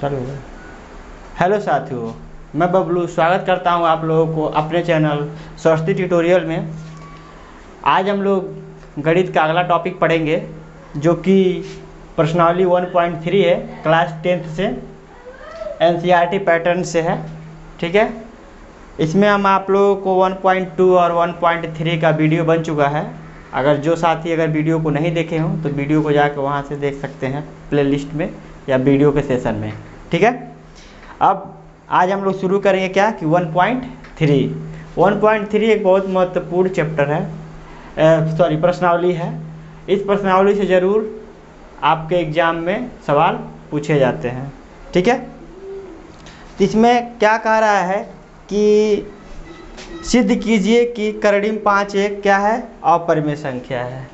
चालू है। हेलो साथियों, मैं बबलू स्वागत करता हूं आप लोगों को अपने चैनल सरस्वती ट्यूटोरियल में। आज हम लोग गणित का अगला टॉपिक पढ़ेंगे जो कि प्रश्नावली 1.3 है, क्लास 10th से एनसीईआरटी पैटर्न से है। ठीक है, इसमें हम आप लोगों को 1.2 और 1.3 का वीडियो बन चुका है। अगर जो साथी अगर वीडियो को नहीं देखे हों तो वीडियो को जाकर वहाँ से देख सकते हैं प्लेलिस्ट में या वीडियो के सेशन में। ठीक है, अब आज हम लोग शुरू करेंगे क्या कि 1.3 एक बहुत महत्वपूर्ण चैप्टर है, प्रश्नावली है। इस प्रश्नावली से ज़रूर आपके एग्ज़ाम में सवाल पूछे जाते हैं। ठीक है, इसमें क्या कह रहा है कि सिद्ध कीजिए कि कर्णिम 5 एक क्या है, अपरिमेय संख्या है।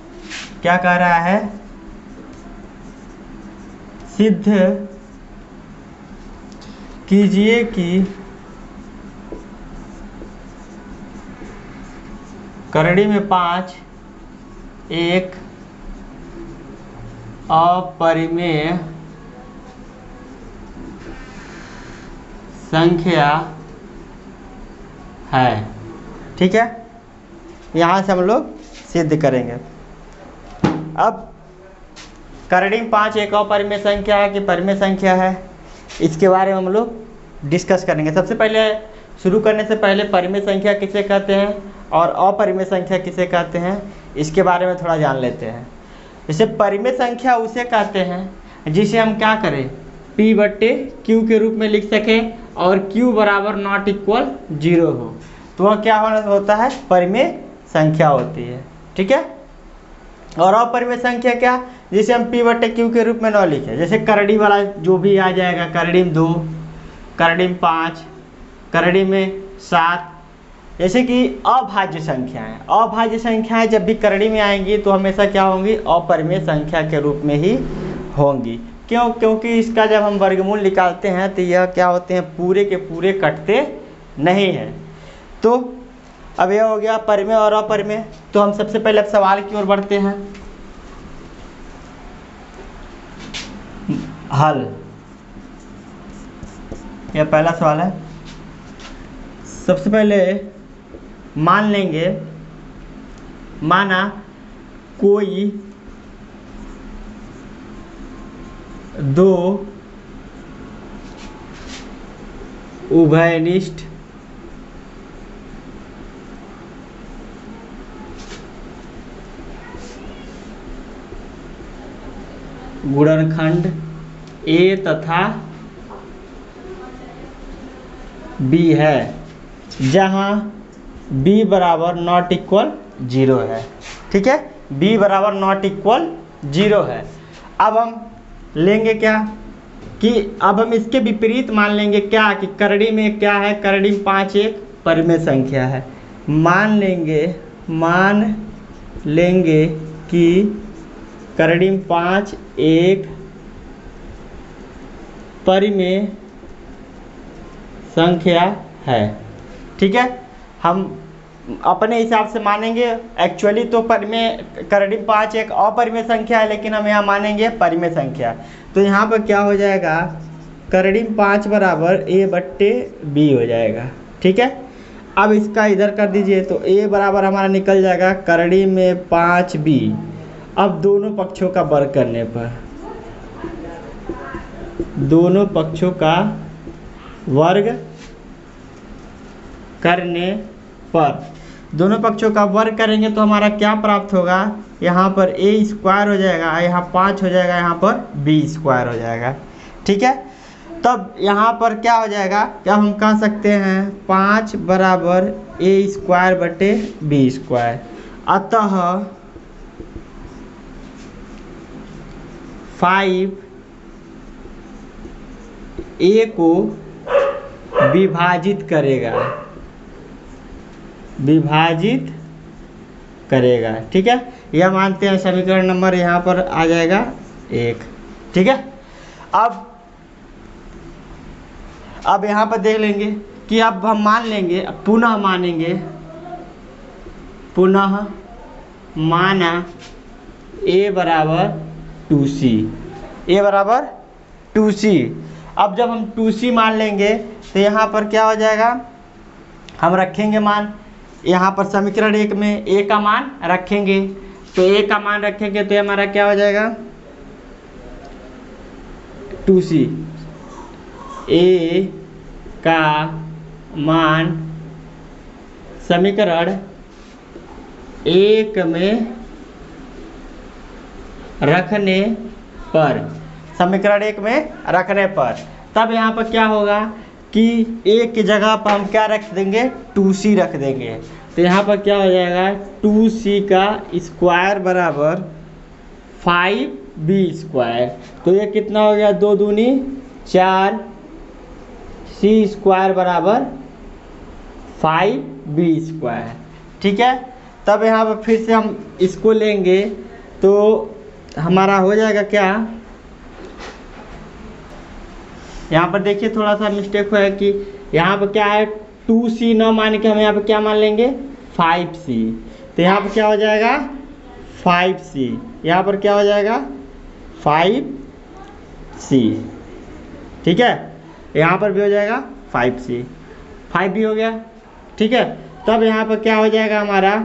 क्या कह रहा है, सिद्ध कीजिए कि कर्णिम 5 एक अपरिमेय संख्या है। ठीक है, यहाँ से हम लोग सिद्ध करेंगे। अब कर्णिम 5 एक अपरिमेय संख्या है कि परिमेय संख्या है, इसके बारे में हम लोग डिस्कस करेंगे। सबसे पहले शुरू करने से पहले परिमेय संख्या किसे कहते हैं और अपरिमेय संख्या किसे कहते हैं, इसके बारे में थोड़ा जान लेते हैं। जैसे परिमेय संख्या उसे कहते हैं जिसे हम क्या करें, P/Q के रूप में लिख सकें और Q बराबर नॉट इक्वल 0 हो, तो वह क्या होता है, परिमेय संख्या होती है। ठीक है, और अपरिमेय संख्या क्या, जिसे हम P/Q के रूप में न लिखें। जैसे कर्णिम वाला जो भी आ जाएगा, कर्णिम 2, कर्णिम 5, कर्णिम 7, जैसे कि अभाज्य संख्याएं। अभाज्य संख्याएं जब भी कर्णिम में आएंगी तो हमेशा क्या होंगी, अपरिमेय संख्या के रूप में ही होंगी। क्यों? क्योंकि इसका जब हम वर्गमूल निकालते हैं तो यह क्या होते हैं, पूरे के पूरे कटते नहीं हैं। तो अब यह हो गया परिमेय और अपरिमेय। तो हम सबसे पहले अब सवाल की ओर बढ़ते हैं। हल, यह पहला सवाल है। सबसे पहले मान लेंगे, माना कोई दो उभयनिष्ठ गुणनखंड A तथा B है, जहां B बराबर नॉट इक्वल 0 है। ठीक है, B बराबर नॉट इक्वल 0 है। अब हम लेंगे क्या कि अब हम इसके विपरीत मान लेंगे क्या कि कर्णिम में क्या है, कर्णिम 5 एक परिमेय संख्या है। मान लेंगे कि कर्णिम 5 एक परिमेय संख्या है। ठीक है, हम अपने हिसाब से मानेंगे। एक्चुअली तो परिमेय कर्णिम 5 एक अपरिमेय संख्या है, लेकिन हम यहाँ मानेंगे परिमेय संख्या। तो यहाँ पर क्या हो जाएगा, कर्णिम 5 बराबर A/B हो जाएगा। ठीक है, अब इसका इधर कर दीजिए तो A बराबर हमारा निकल जाएगा कर्णिम में 5B। अब दोनों पक्षों का वर्ग करने पर, दोनों पक्षों का वर्ग करने पर, दोनों पक्षों का वर्ग करेंगे तो हमारा क्या प्राप्त होगा, यहाँ पर A² हो जाएगा, यहाँ 5 हो जाएगा, यहाँ पर B² हो जाएगा। ठीक है, तब यहाँ पर क्या हो जाएगा, क्या हम कह सकते हैं 5 बराबर A²/B²। अतः 5 A को विभाजित करेगा। ठीक है, यह मानते हैं, समीकरण नंबर यहाँ पर आ जाएगा 1। ठीक है, अब यहाँ पर देख लेंगे कि अब हम मान लेंगे, पुनः माना A बराबर 2C, अब जब हम 2c मान लेंगे तो यहाँ पर क्या हो जाएगा, हम रखेंगे मान, यहाँ पर समीकरण 1 में a का मान रखेंगे, तो a का मान रखेंगे तो हमारा क्या हो जाएगा 2c, a का मान समीकरण 1 में रखने पर, समीकरण 1 में रखने पर, तब यहाँ पर क्या होगा कि a की जगह पर हम क्या रख देंगे 2c रख देंगे, तो यहाँ पर क्या हो जाएगा 2c का स्क्वायर बराबर 5b स्क्वायर, तो ये कितना हो गया 2 दूनी 4, c स्क्वायर बराबर 5b स्क्वायर। ठीक है, तब यहाँ पर फिर से हम इसको लेंगे तो हमारा हो जाएगा क्या, यहाँ पर देखिए थोड़ा सा मिस्टेक हुआ है कि यहाँ पर क्या है 2c न मान के हम यहाँ पर क्या मान लेंगे 5c, तो यहाँ पर क्या हो जाएगा 5c, यहाँ पर क्या हो जाएगा 5c। ठीक है, यहाँ पर भी हो जाएगा 5c, 5 भी हो गया। ठीक है, तब यहाँ पर क्या हो जाएगा हमारा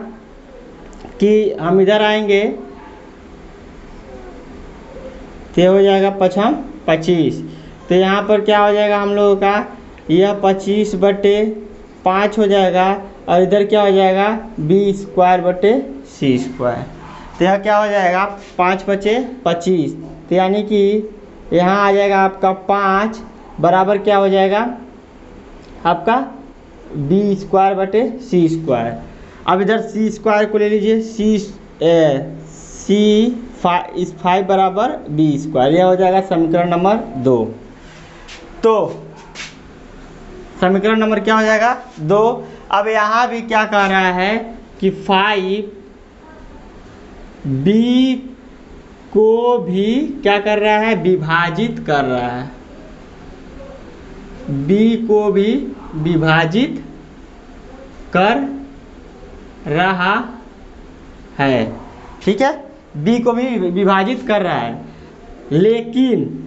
कि हम इधर आएंगे तो हो जाएगा 25, तो यहाँ पर क्या हो जाएगा हम लोगों का यह 25/5 हो जाएगा, और इधर क्या हो जाएगा b स्क्वायर बटे c स्क्वायर, तो यह क्या हो जाएगा 5 × 5 = 25, तो यानी कि यहाँ आ जाएगा आपका 5 बराबर क्या हो जाएगा आपका b स्क्वायर बटे c स्क्वायर। अब इधर c स्क्वायर को ले लीजिए, c 5 बराबर b स्क्वायर, यह हो जाएगा समीकरण नंबर 2। तो समीकरण नंबर क्या हो जाएगा 2। अब यहाँ भी क्या कह रहा है कि 5b को भी क्या कर रहा है विभाजित कर रहा है, b को भी विभाजित कर रहा है। ठीक है, b को भी विभाजित कर रहा है, लेकिन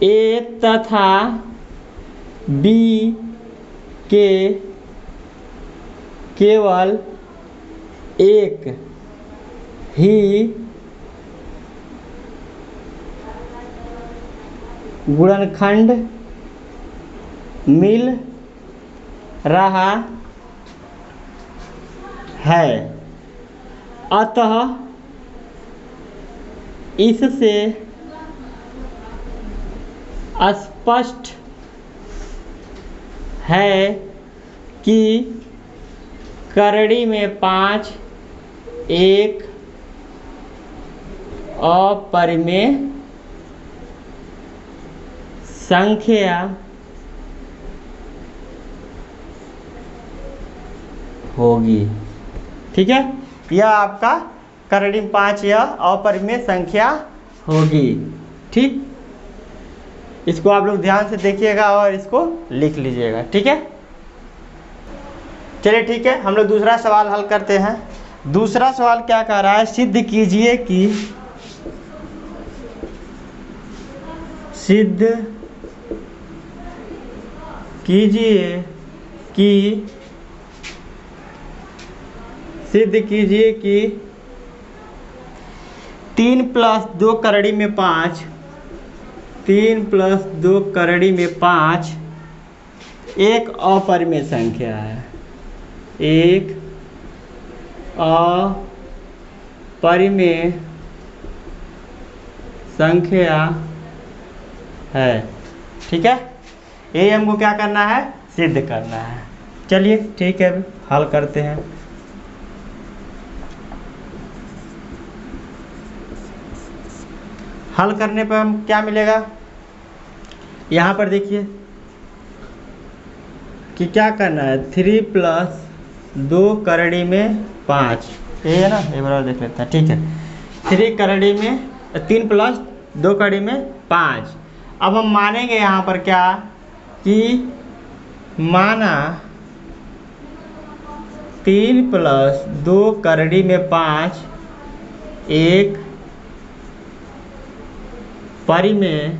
a तथा b के केवल एक ही गुणनखंड मिल रहा है, अतः इससे स्पष्ट है कि करड़ी में 5 एक अपरिमेय संख्या होगी। ठीक है, यह आपका करड़ी में 5 यह अपरिमेय संख्या होगी। ठीक, इसको आप लोग ध्यान से देखिएगा और इसको लिख लीजिएगा। ठीक है, चलिए ठीक है, हम लोग दूसरा सवाल हल करते हैं। दूसरा सवाल क्या कह रहा है, सिद्ध कीजिए कि 3 + 2 करड़ी में 5, 3 + 2 करड़ी में 5 एक अपरिमेय संख्या है, एक अपरिमेय संख्या है। ठीक है, ये हमको क्या करना है सिद्ध करना है। चलिए ठीक है, हल करते हैं। हल करने पर हम क्या मिलेगा, यहाँ पर देखिए कि क्या करना है 3 + 2 करड़ी में 5, ये है ना, ये बराबर देख लेते हैं। ठीक है, 3 + 2 करड़ी में 5। अब हम मानेंगे यहाँ पर क्या कि माना 3 + 2 करड़ी में 5 एक परिमेय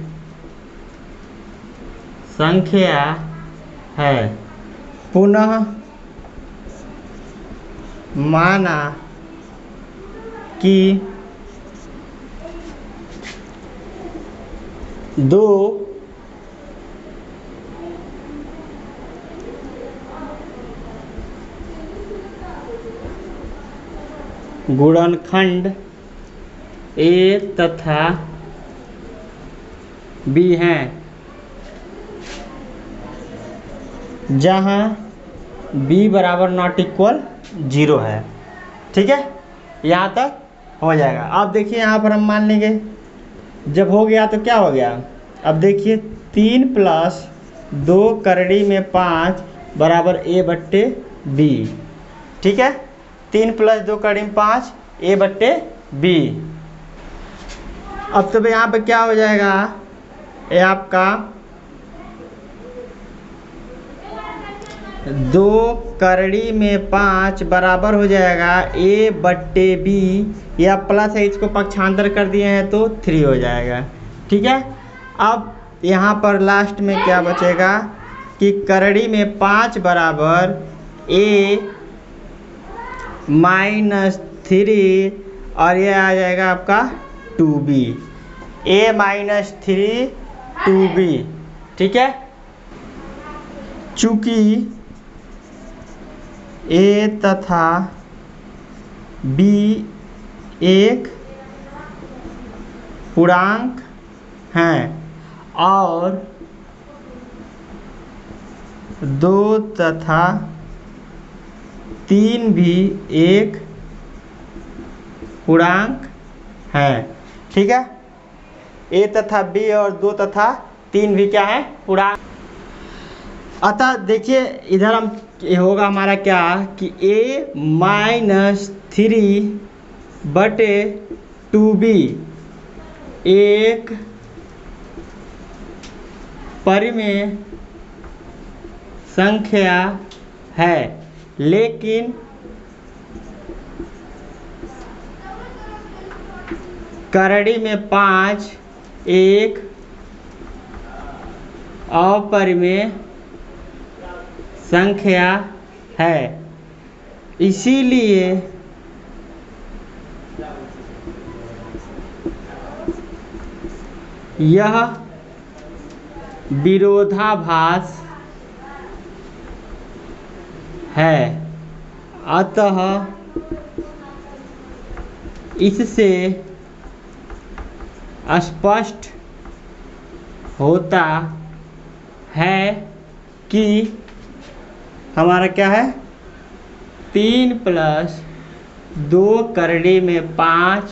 संख्या है। पुनः माना कि दो गुणनखंड A तथा B हैं, जहाँ B बराबर नॉट इक्वल 0 है। ठीक है, यहाँ तक हो जाएगा। अब देखिए यहाँ पर हम मान लेंगे, जब हो गया तो क्या हो गया। अब देखिए 3 + 2 करड़ी में 5 बराबर A/B। ठीक है, 3 + 2 करड़ी में 5 A/B। अब तो यहाँ पे क्या हो जाएगा, ये आपका 2 करड़ी में 5 बराबर हो जाएगा A/B, या प्लस है, इसको पक्षांतर कर दिए हैं तो 3 हो जाएगा। ठीक है, अब यहाँ पर लास्ट में क्या बचेगा कि करड़ी में 5 बराबर A - 3, और ये आ जाएगा आपका 2B, A - 3 2B। ठीक है, चूँकि A तथा B एक पूर्णांक हैं और 2 तथा 3 भी एक पूर्णांक हैं। ठीक है, A तथा B और 2 तथा 3 भी क्या है, पूर्णांक। अतः देखिए इधर हम होगा हमारा क्या कि A - 3/2B एक परिमेय संख्या है, लेकिन करड़ी में 5 एक अपरिमेय संख्या है। इसीलिए यह विरोधाभास है। अतः इससे स्पष्ट होता है कि हमारा क्या है, 3 + 2 करड़ी में 5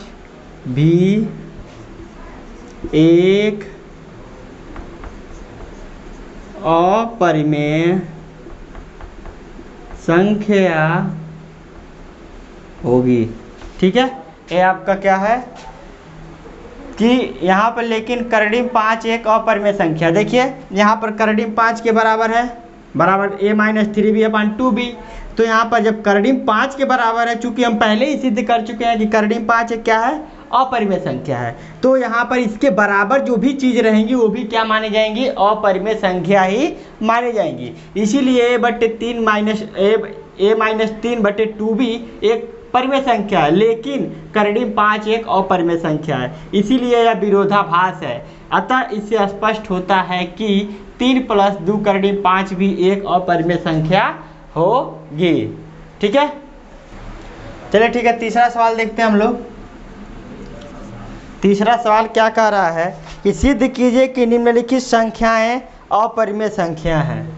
भी एक अपरिमेय संख्या होगी। ठीक है, ये आपका क्या है कि यहाँ पर लेकिन करड़ी में 5 एक अपरिमेय संख्या। देखिए यहाँ पर करड़ी में 5 के बराबर है, बराबर A - 3B/2B। तो यहाँ पर जब करड़ी में 5 के बराबर है, चूंकि हम पहले ही सिद्ध कर चुके हैं कि करड़ी में 5 एक क्या है, अपरिमेय संख्या है, तो यहाँ पर इसके बराबर जो भी चीज़ रहेंगी वो भी क्या मानी जाएंगी, अपरिमेय संख्या ही मानी जाएंगी। इसीलिए A/3/2B एक परिमेय संख्या है, लेकिन करड़ी में 5 एक अपरिमेय संख्या है, इसीलिए यह विरोधाभास है। अतः इससे स्पष्ट होता है कि 3 + 2 करड़ी में 5 भी एक अपरिमेय संख्या होगी। ठीक है, चलिए ठीक है, तीसरा सवाल देखते हैं हम लोग। तीसरा सवाल क्या कह रहा है कि सिद्ध कीजिए कि निम्नलिखित संख्याएं अपरिमेय संख्या हैं।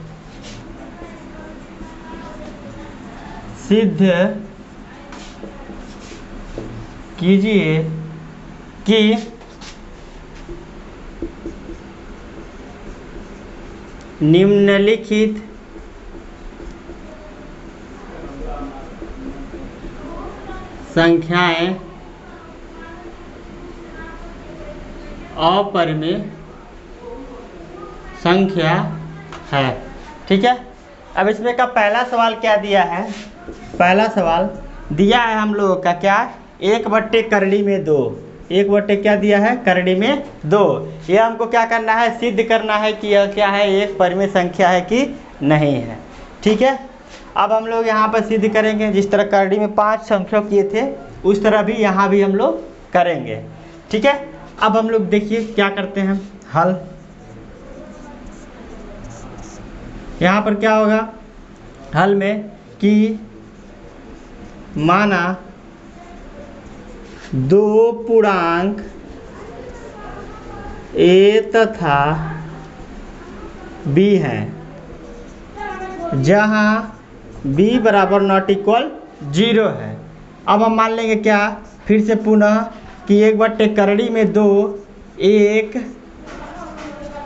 सिद्ध कीजिए कि निम्नलिखित संख्याएं अपरिमेय संख्या है। ठीक है, अब इसमें का पहला सवाल क्या दिया है, पहला सवाल दिया है हम लोगों का क्या 1 बट्टे करड़ी में 2, 1 बट्टे क्या दिया है करड़ी में 2। ये हमको क्या करना है, सिद्ध करना है कि यह क्या है, एक परिमेय संख्या है कि नहीं है। ठीक है, अब हम लोग यहाँ पर सिद्ध करेंगे। जिस तरह करड़ी में 5 संख्या किए थे उस तरह भी यहाँ भी हम लोग करेंगे। ठीक है, अब हम लोग देखिए क्या करते हैं, हल। यहाँ पर क्या होगा हल में कि माना 2 पूर्णांक ए तथा बी हैं, जहाँ b बराबर नॉट इक्वल 0 है। अब हम मान लेंगे क्या, फिर से पुनः कि 1 बट्टे करड़ी में 2 1,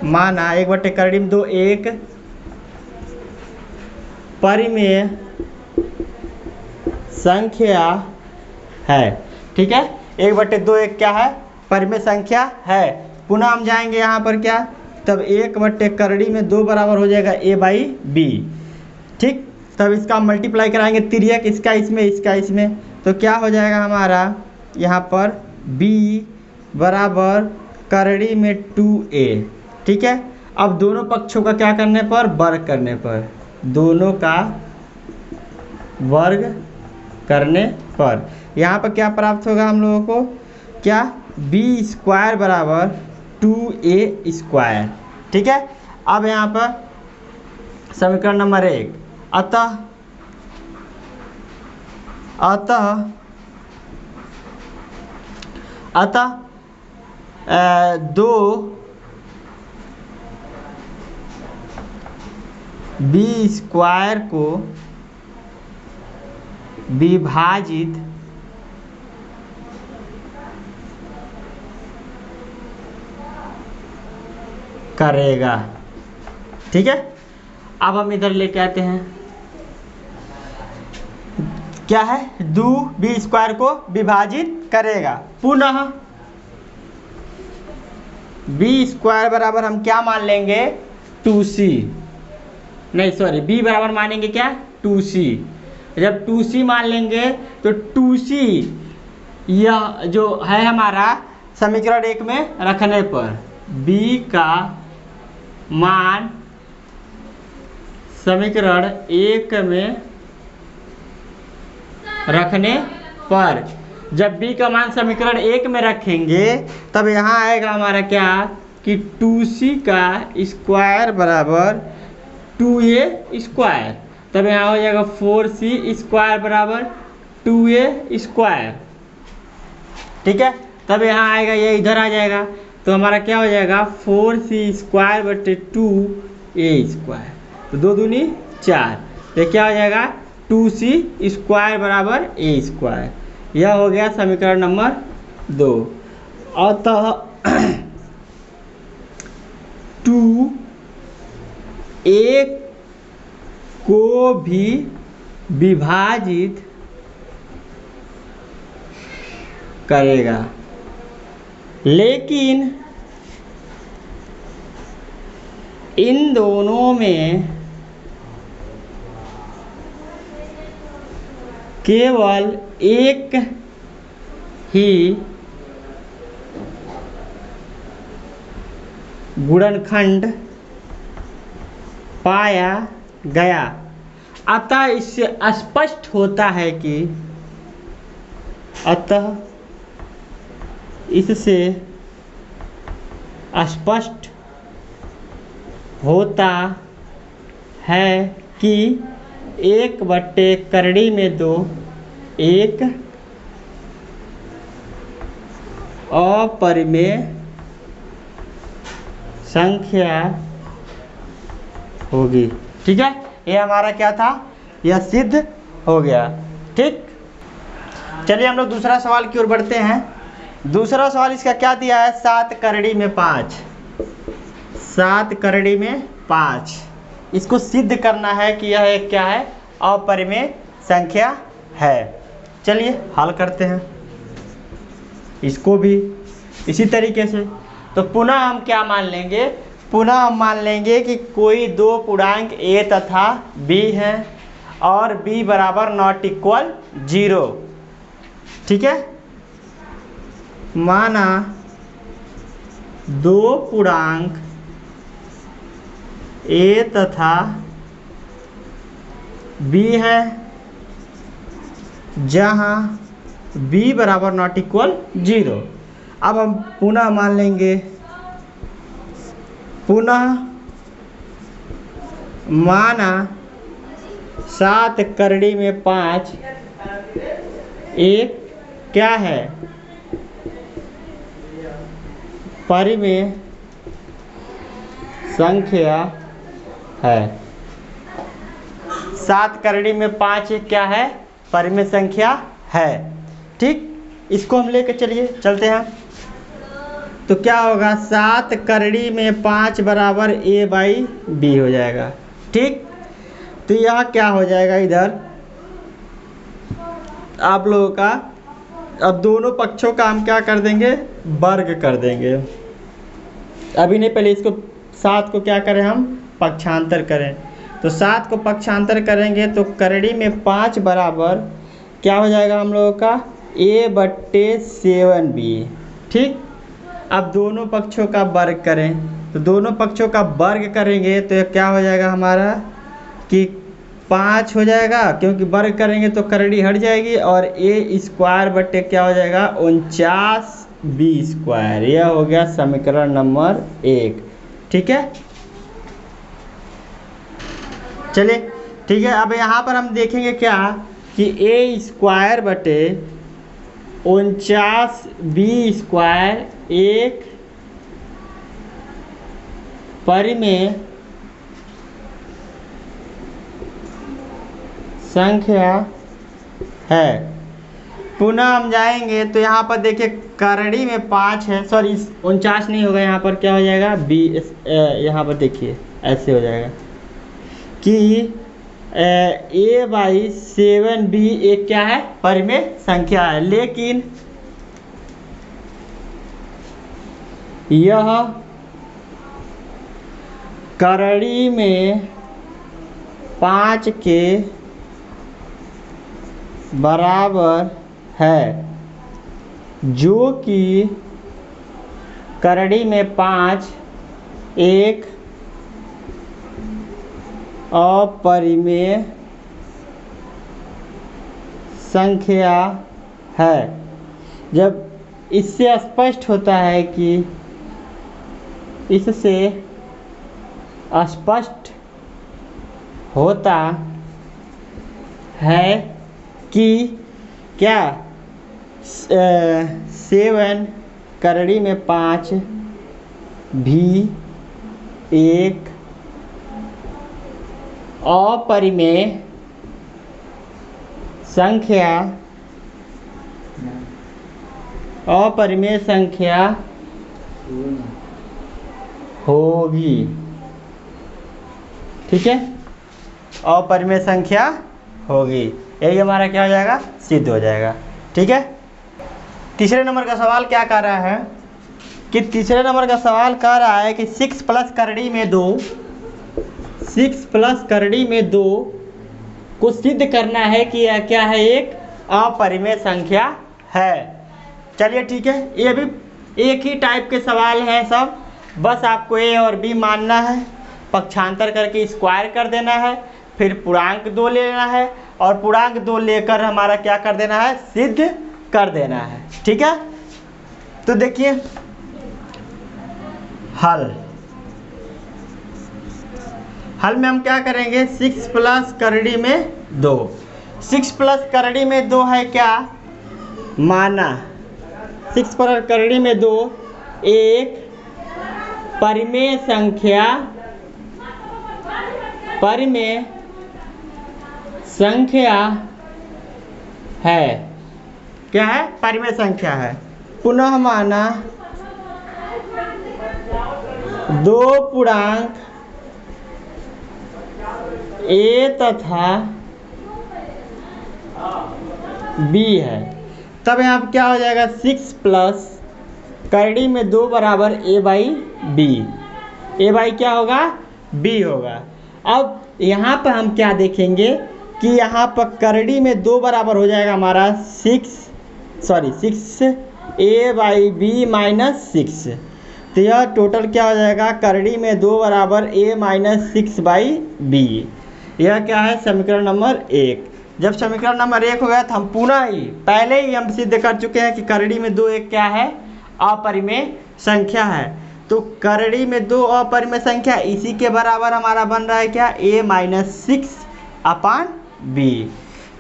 माना 1 बट्टे करड़ी में 2 1 परिमेय संख्या है। ठीक है, 1 बट्टे 2 1 क्या है, परिमेय संख्या है। पुनः हम जाएंगे यहाँ पर क्या, तब 1 बट्टे करड़ी में 2 बराबर हो जाएगा a बाई बी। ठीक, तब इसका मल्टीप्लाई कराएंगे तिर्यक, इसका इसमें इसका इसमें, तो क्या हो जाएगा हमारा यहाँ पर b बराबर करड़ी में 2a। ठीक है, अब दोनों पक्षों का क्या करने पर, वर्ग करने पर, दोनों का वर्ग करने पर यहाँ पर क्या प्राप्त होगा हम लोगों को, क्या b स्क्वायर बराबर 2a स्क्वायर। ठीक है, अब यहाँ पर समीकरण नंबर 1, अतः 2 b स्क्वायर को विभाजित करेगा। ठीक है, अब हम इधर लेके आते हैं, क्या है, 2 b स्क्वायर को विभाजित करेगा। पुनः b स्क्वायर बराबर हम क्या मान लेंगे, 2c, नहीं सॉरी b बराबर मानेंगे क्या, 2c। जब 2c मान लेंगे तो 2c यह जो है हमारा समीकरण 1 में रखने पर, b का मान समीकरण 1 में रखने पर, जब b का मान समीकरण 1 में रखेंगे तब यहाँ आएगा हमारा क्या, कि 2c का स्क्वायर बराबर 2a स्क्वायर, तब यहाँ हो जाएगा 4c स्क्वायर बराबर 2a स्क्वायर। ठीक है, तब यहाँ आएगा, ये इधर आ जाएगा, तो हमारा क्या हो जाएगा 4c स्क्वायर बटे 2a स्क्वायर, तो 2 दूनी 4, तो क्या हो जाएगा 2c स्क्वायर बराबर a स्क्वायर। यह हो गया समीकरण नंबर 2। अतः 2a को भी विभाजित करेगा, लेकिन इन दोनों में केवल एक ही गुणनखंड पाया गया। अतः इससे स्पष्ट होता है कि, अतः इससे स्पष्ट होता है कि 1 बट्टे करड़ी में 2 एक अपरिमेय संख्या होगी। ठीक है, ये हमारा क्या था, यह सिद्ध हो गया। ठीक, चलिए हम लोग दूसरा सवाल की ओर बढ़ते हैं। दूसरा सवाल इसका क्या दिया है, 7 करड़ी में 5, 7 करड़ी में 5, इसको सिद्ध करना है कि यह एक क्या है, अपरिमेय संख्या है। चलिए हल करते हैं इसको भी इसी तरीके से। तो पुनः हम क्या मान लेंगे, पुनः हम मान लेंगे कि कोई 2 पूर्णांक a तथा b हैं और b बराबर नॉट इक्वल 0। ठीक है, माना दो पूर्णांक ए तथा बी है, जहां बी बराबर नॉट इक्वल 0। अब हम पुनः मान लेंगे, पुनः माना 7 करड़ी में 5 एक क्या है, परिमेय संख्या है। 7 करड़ी में 5 एक क्या है, परिमेय संख्या है। ठीक, इसको हम लेकर चलते हैं। तो क्या होगा, 7 करड़ी में 5 बराबर ए बाई बी हो जाएगा। ठीक, तो यह क्या हो जाएगा, इधर आप लोगों का, अब दोनों पक्षों का हम क्या कर देंगे, वर्ग कर देंगे। अभी नहीं, पहले इसको 7 को क्या करें, हम पक्षांतर करें। तो 7 को पक्षांतर करेंगे तो करड़ी में 5 बराबर क्या हो जाएगा हम लोगों का, a बट्टे 7b। ठीक, अब दोनों पक्षों का वर्ग करें, तो दोनों पक्षों का वर्ग करेंगे तो क्या हो जाएगा हमारा कि 5 हो जाएगा, क्योंकि वर्ग करेंगे तो करड़ी हट जाएगी, और a स्क्वायर बट्टे क्या हो जाएगा 49b स्क्वायर। यह हो गया समीकरण नंबर 1। ठीक है, चलिए ठीक है। अब यहाँ पर हम देखेंगे क्या कि a स्क्वायर बटे 49b स्क्वायर एक परिमेय संख्या है। पुनः हम जाएंगे तो यहाँ पर देखिए करड़ी में 5 है, सॉरी 49 नहीं होगा, यहाँ पर क्या हो जाएगा b, यहाँ पर देखिए ऐसे हो जाएगा कि a बाई 7b एक क्या है, परिमेय संख्या है। लेकिन यह करड़ी में 5 के बराबर है, जो कि करड़ी में 5 एक अपरिमेय संख्या है। जब इससे स्पष्ट होता है कि इससे स्पष्ट होता है कि क्या 7 करड़ी में 5 भी एक अपरिमेय संख्या होगी। ठीक है, अपरिमेय संख्या होगी, यही हमारा क्या हो जाएगा, सिद्ध हो जाएगा। ठीक है, तीसरे नंबर का सवाल क्या कर रहा है कि तीसरे नंबर का सवाल कह रहा है कि 6 प्लस करड़ी में 2 को सिद्ध करना है कि यह क्या है, एक अपरिमेय संख्या है। चलिए ठीक है, ये भी एक ही टाइप के सवाल हैं सब, बस आपको a और b मानना है, पक्षांतर करके स्क्वायर कर देना है, फिर पूर्णांक 2 लेना है, और पूर्णांक 2 लेकर हमारा क्या कर देना है, सिद्ध कर देना है। ठीक है, तो देखिए हल में हम क्या करेंगे, 6 प्लस करड़ी में 2, 6 प्लस करड़ी में 2 है क्या, माना 6 प्लस करड़ी में 2 एक परिमेय संख्या है। क्या है, परिमेय संख्या है। पुनः माना 2 पूर्णांक a तथा b है। तब यहाँ पर क्या हो जाएगा, 6 प्लस करड़ी में 2 बराबर a by b, a by क्या होगा, b होगा। अब यहाँ पर हम क्या देखेंगे कि यहाँ पर करड़ी में 2 बराबर हो जाएगा हमारा 6 a बाई बी माइनस 6। तो यह टोटल क्या हो जाएगा, करड़ी में 2 बराबर a माइनस 6 बाई बी। यह क्या है, समीकरण नंबर 1। जब समीकरण नंबर 1 हो गया तो हम पुनः ही पहले ही हम सिद्ध कर चुके हैं कि करड़ी में 2 एक क्या है, अपरिमेय संख्या है। तो करड़ी में 2 अपरिमेय संख्या, इसी के बराबर हमारा बन रहा है क्या, a माइनस 6 अपान बी।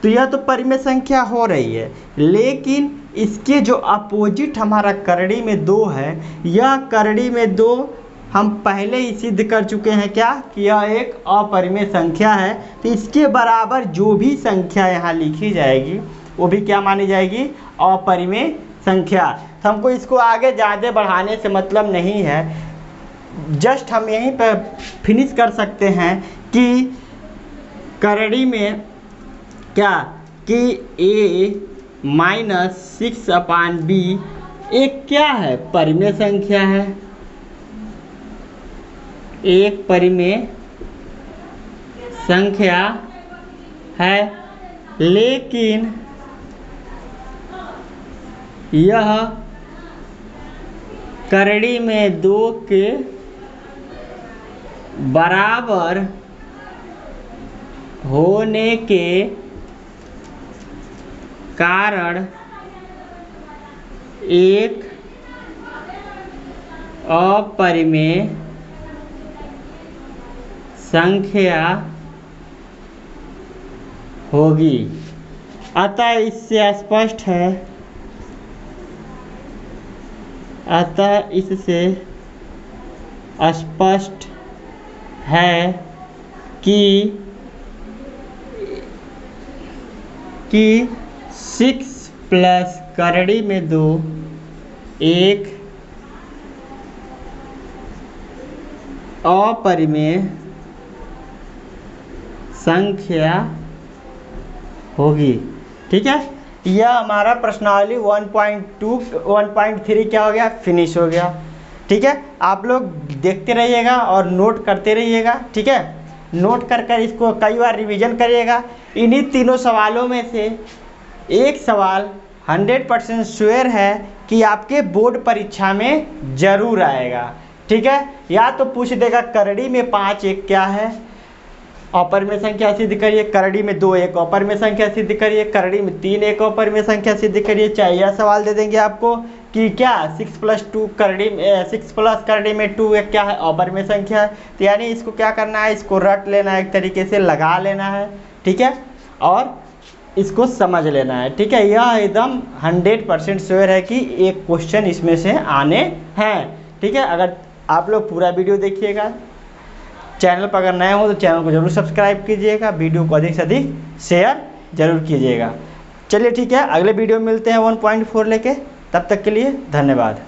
तो यह तो परिमेय संख्या हो रही है, लेकिन इसके जो अपोजिट हमारा करड़ी में 2 है, यह करड़ी में 2 हम पहले ही सिद्ध कर चुके हैं क्या, कि यह एक अपरिमेय संख्या है। तो इसके बराबर जो भी संख्या यहाँ लिखी जाएगी वो भी क्या मानी जाएगी, अपरिमेय संख्या। तो हमको इसको आगे ज़्यादा बढ़ाने से मतलब नहीं है, जस्ट हम यहीं पर फिनिश कर सकते हैं कि करड़ी में क्या, कि a माइनस 6 अपान बी एक क्या है, परिमेय संख्या है, एक परिमेय संख्या है। लेकिन यह करड़ी में 2 के बराबर होने के कारण एक अपरिमेय संख्या होगी। अतः इससे स्पष्ट है, अतः इससे स्पष्ट है कि 6 प्लस करड़ी में 2 एक अपरिमेय संख्या होगी। ठीक है, यह हमारा प्रश्नावली 1.2 1.3 क्या हो गया, फिनिश हो गया। ठीक है, आप लोग देखते रहिएगा और नोट करते रहिएगा। ठीक है, नोट कर कर इसको कई बार रिवीजन करिएगा। इन्हीं तीनों सवालों में से एक सवाल 100% श्योर है कि आपके बोर्ड परीक्षा में ज़रूर आएगा। ठीक है, या तो पूछ देगा करड़ी में 5 एक क्या है, अपरिमेय संख्या सिद्ध करिए, करड़ी में 2 एक अपरिमेय संख्या सिद्ध करिए, करड़ी में 3 एक अपरिमेय संख्या सिद्ध करिए। चाहे यह सवाल दे देंगे आपको कि क्या 6 प्लस करड़ी में 2 एक क्या है, अपरिमेय संख्या है। तो यानी इसको क्या करना है, इसको रट लेना है, एक तरीके से लगा लेना है। ठीक है, और इसको समझ लेना है। ठीक है, यह एकदम 100% श्योर है कि एक क्वेश्चन इसमें से आने हैं। ठीक है, अगर आप लोग पूरा वीडियो देखिएगा, चैनल पर अगर नए हो तो चैनल को जरूर सब्सक्राइब कीजिएगा, वीडियो को अधिक से अधिक शेयर जरूर कीजिएगा। चलिए ठीक है, अगले वीडियो में मिलते हैं 1.4 लेके, तब तक के लिए धन्यवाद।